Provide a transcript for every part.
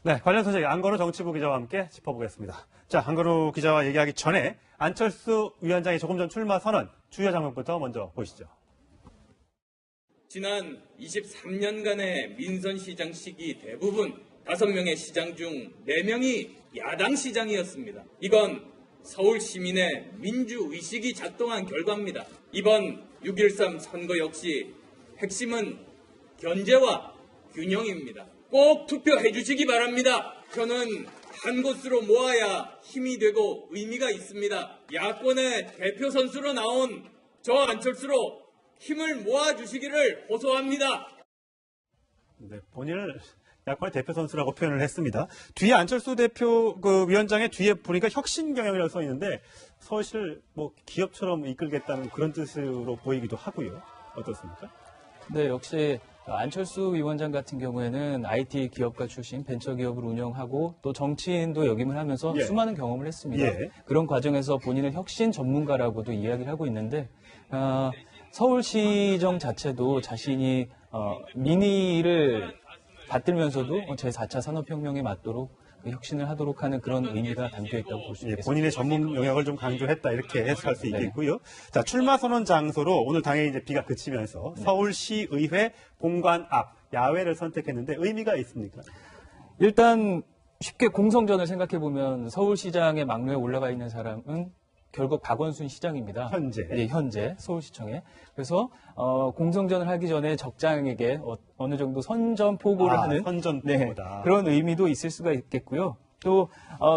네, 관련 소식 안건우 정치부 기자와 함께 짚어보겠습니다. 자, 안건우 기자와 얘기하기 전에 안철수 위원장이 조금 전 출마 선언, 주요 장면부터 먼저 보시죠. 지난 23년간의 민선시장 시기 대부분 5명의 시장 중 4명이 야당 시장이었습니다. 이건 서울 시민의 민주의식이 작동한 결과입니다. 이번 6.13 선거 역시 핵심은 견제와 균형입니다. 꼭 투표해 주시기 바랍니다. 저는 한 곳으로 모아야 힘이 되고 의미가 있습니다. 야권의 대표 선수로 나온 저 안철수로 힘을 모아주시기를 호소합니다. 네, 본인을 야권의 대표 선수라고 표현을 했습니다. 뒤에 안철수 대표 위원장의 뒤에 보니까 혁신 경영이라고 써 있는데 서울시를 뭐 기업처럼 이끌겠다는 그런 뜻으로 보이기도 하고요. 어떻습니까? 네, 역시 안철수 위원장 같은 경우에는 IT 기업가 출신 벤처기업을 운영하고 또 정치인도 역임을 하면서 예. 수많은 경험을 했습니다. 예. 그런 과정에서 본인은 혁신 전문가라고도 이야기를 하고 있는데 서울시정 자체도 자신이 민의를 받들면서도 제4차 산업혁명에 맞도록 혁신을 하도록 하는 그런 의미가 담겨있다고 볼 수 있습니다. 본인의 전문 영역을 좀 강조했다 이렇게 해석할 수 있겠고요. 자, 출마 선언 장소로 오늘 당연히 이제 비가 그치면서 서울시의회 본관 앞 야외를 선택했는데 의미가 있습니까? 일단 쉽게 공성전을 생각해 보면 서울시장의 막루에 올라가 있는 사람은 결국 박원순 시장입니다. 현재. 예, 현재 서울시청에. 그래서 공성전을 하기 전에 적장에게 어느 정도 선전포고를 하는 선전포고다. 그런 의미도 있을 수가 있겠고요. 또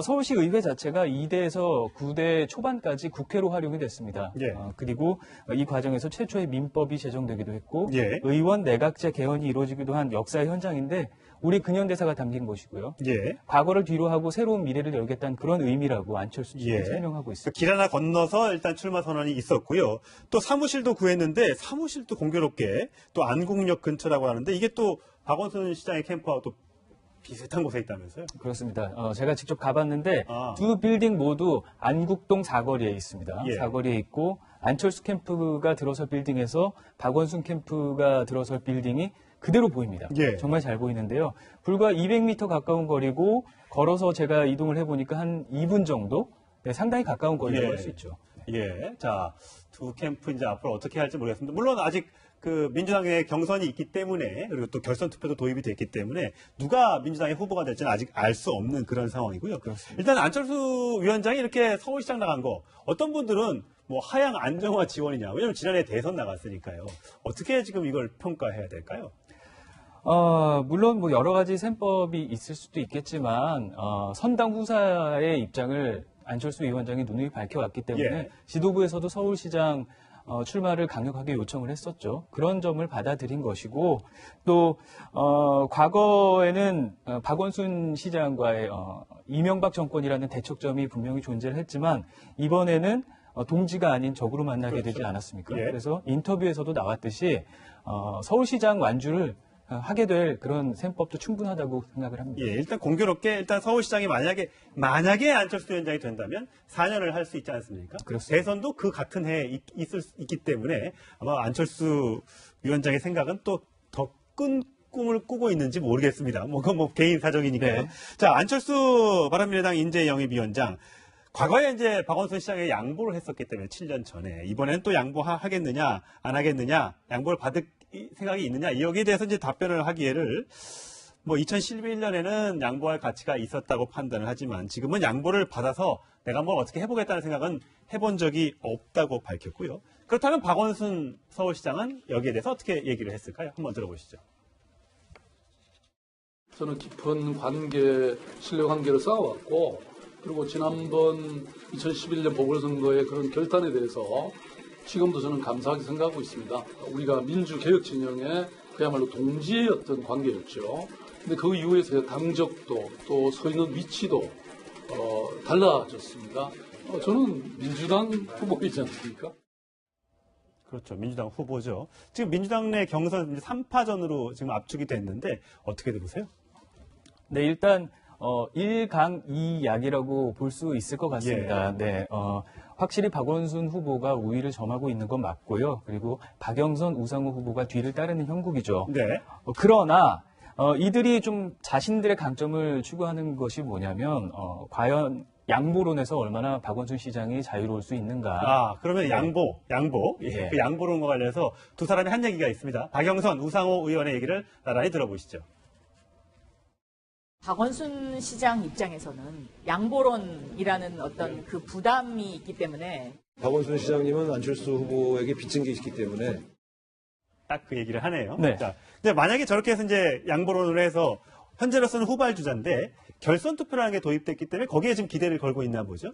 서울시 의회 자체가 2대에서 9대 초반까지 국회로 활용이 됐습니다. 예. 그리고 이 과정에서 최초의 민법이 제정되기도 했고 예. 의원 내각제 개헌이 이루어지기도 한 역사의 현장인데 우리 근현대사가 담긴 것이고요. 예. 과거를 뒤로 하고 새로운 미래를 열겠다는 그런 의미라고 안철수 씨가 예. 설명하고 있습니다. 길 하나 건너서 일단 출마 선언이 있었고요. 또 사무실도 구했는데 사무실도 공교롭게 또 안국역 근처라고 하는데 이게 또 박원순 시장의 캠프와 또 비슷한 곳에 있다면서요? 그렇습니다. 제가 직접 가봤는데 아. 두 빌딩 모두 안국동 사거리에 있습니다. 예. 사거리에 있고 안철수 캠프가 들어설 빌딩에서 박원순 캠프가 들어설 빌딩이 그대로 보입니다. 예. 정말 잘 보이는데요. 불과 200m 가까운 거리고 걸어서 제가 이동을 해보니까 한 2분 정도? 네, 상당히 가까운 거리라고 할 수 있죠. 예. 자, 두 캠프 이제 앞으로 어떻게 할지 모르겠습니다. 물론 아직 민주당의 경선이 있기 때문에 그리고 또 결선 투표도 도입이 됐기 때문에 누가 민주당의 후보가 될지는 아직 알 수 없는 그런 상황이고요. 그렇습니다. 일단 안철수 위원장이 이렇게 서울시장 나간 거 어떤 분들은 뭐 하향 안정화 지원이냐. 왜냐면 지난해 대선 나갔으니까요. 어떻게 지금 이걸 평가해야 될까요? 물론 뭐 여러 가지 셈법이 있을 수도 있겠지만 선당 후사의 입장을 안철수 위원장이 누누이 밝혀왔기 때문에 예. 지도부에서도 서울시장 출마를 강력하게 요청을 했었죠. 그런 점을 받아들인 것이고 또 과거에는 박원순 시장과의 이명박 정권이라는 대척점이 분명히 존재를 했지만 이번에는 동지가 아닌 적으로 만나게 되지 않았습니까? 예. 그래서 인터뷰에서도 나왔듯이 서울시장 완주를 하게 될 그런 셈법도 충분하다고 생각을 합니다. 예, 일단 공교롭게 일단 서울시장이 만약에 안철수 위원장이 된다면 4년을 할 수 있지 않습니까? 그렇습니다. 대선도 그 같은 해에 있기 때문에 아마 안철수 위원장의 생각은 또 더 큰 꿈을 꾸고 있는지 모르겠습니다. 그건 뭐 개인 사정이니까요. 네. 자, 안철수 바른미래당 인재영입위원장. 과거에 이제 박원순 시장에 양보를 했었기 때문에 7년 전에 이번에는 또 양보하겠느냐 안 하겠느냐 양보를 받을 생각이 있느냐 여기에 대해서 이제 답변을 하기에를 뭐 2011년에는 양보할 가치가 있었다고 판단을 하지만 지금은 양보를 받아서 내가 뭘 어떻게 해보겠다는 생각은 해본 적이 없다고 밝혔고요. 그렇다면 박원순 서울시장은 여기에 대해서 어떻게 얘기를 했을까요? 한번 들어보시죠. 저는 깊은 신뢰 관계를 쌓아왔고 그리고 지난번 2011년 보궐선거의 그런 결단에 대해서 지금도 저는 감사하게 생각하고 있습니다. 우리가 민주개혁 진영의 그야말로 동지의 어떤 관계였죠. 근데 그 이후에서 당적도 또 서 있는 위치도 달라졌습니다. 저는 민주당 후보이지 않습니까? 그렇죠. 민주당 후보죠. 지금 민주당 내 경선 3파전으로 지금 압축이 됐는데 어떻게 보세요? 네, 일단 1강 2약이라고 볼 수 있을 것 같습니다. 네, 확실히 박원순 후보가 우위를 점하고 있는 건 맞고요. 그리고 박영선, 우상호 후보가 뒤를 따르는 형국이죠. 네. 그러나 이들이 좀 자신들의 강점을 추구하는 것이 뭐냐면 과연 양보론에서 얼마나 박원순 시장이 자유로울 수 있는가. 아, 그러면 양보. 예. 그 양보론과 관련해서 두 사람이 한 얘기가 있습니다. 박영선, 우상호 의원의 얘기를 나란히 들어보시죠. 박원순 시장 입장에서는 양보론이라는 어떤 그 부담이 있기 때문에 박원순 시장님은 안철수 후보에게 빚진 게 있기 때문에 딱 그 얘기를 하네요. 네. 자, 근데 만약에 저렇게 해서 이제 양보론을 해서 현재로서는 후발 주자인데 결선 투표라는 게 도입됐기 때문에 거기에 지금 기대를 걸고 있나 보죠.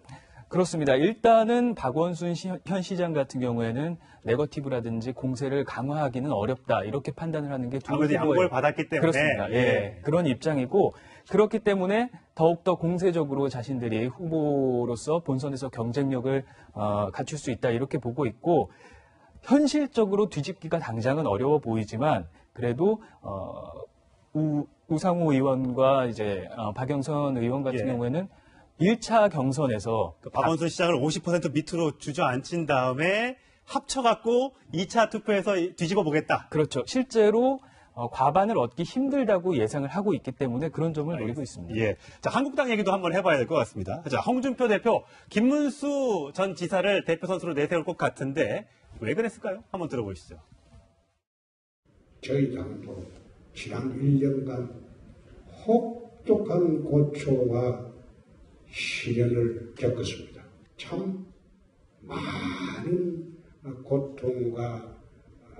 그렇습니다. 일단은 박원순 현 시장 같은 경우에는 네거티브라든지 공세를 강화하기는 어렵다. 이렇게 판단을 하는 게 두 아무래도 후보의 양보를 받았기 때문에. 그렇습니다. 예. 그런 입장이고 그렇기 때문에 더욱더 공세적으로 자신들이 후보로서 본선에서 경쟁력을 갖출 수 있다. 이렇게 보고 있고 현실적으로 뒤집기가 당장은 어려워 보이지만 그래도 우상호 의원과 이제 박영선 의원 같은 예. 경우에는 1차 경선에서 박원순 시장을 50% 밑으로 주저앉힌 다음에 합쳐갖고 2차 투표에서 뒤집어 보겠다. 그렇죠. 실제로 과반을 얻기 힘들다고 예상을 하고 있기 때문에 그런 점을 노리고 있습니다. 예. 자, 한국당 얘기도 한번 해봐야 될 것 같습니다. 자, 홍준표 대표, 김문수 전 지사를 대표 선수로 내세울 것 같은데 왜 그랬을까요? 한번 들어보시죠. 저희 당도 지난 1년간 혹독한 고초와 시련을 겪었습니다. 참 많은 고통과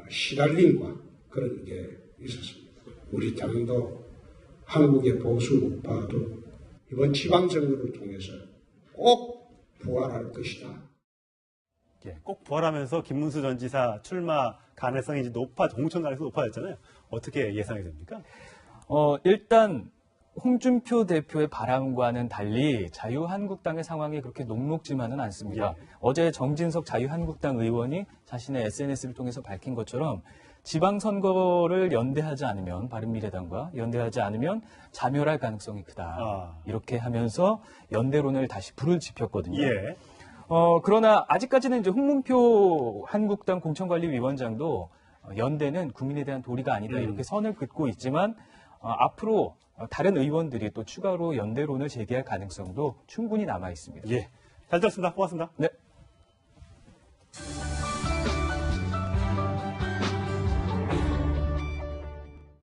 시달림과 그런 게 있었습니다. 우리 당도 한국의 보수 우파도 이번 지방선거를 통해서 꼭 부활할 것이다. 예, 꼭 부활하면서 김문수 전 지사 출마 가능성이 이제 공천 가능성이 높아졌잖아요. 어떻게 예상이 됩니까? 일단 홍준표 대표의 바람과는 달리 자유한국당의 상황이 그렇게 녹록지만은 않습니다. 예. 어제 정진석 자유한국당 의원이 자신의 SNS를 통해서 밝힌 것처럼 지방선거를 연대하지 않으면 바른미래당과 연대하지 않으면 자멸할 가능성이 크다. 이렇게 하면서 연대론을 다시 불을 지폈거든요. 예. 그러나 아직까지는 이제 홍문표 한국당 공천관리위원장도 연대는 국민에 대한 도리가 아니다 이렇게 선을 긋고 있지만 앞으로 다른 의원들이 또 추가로 연대론을 제기할 가능성도 충분히 남아 있습니다. 예. 잘 들었습니다. 고맙습니다. 네.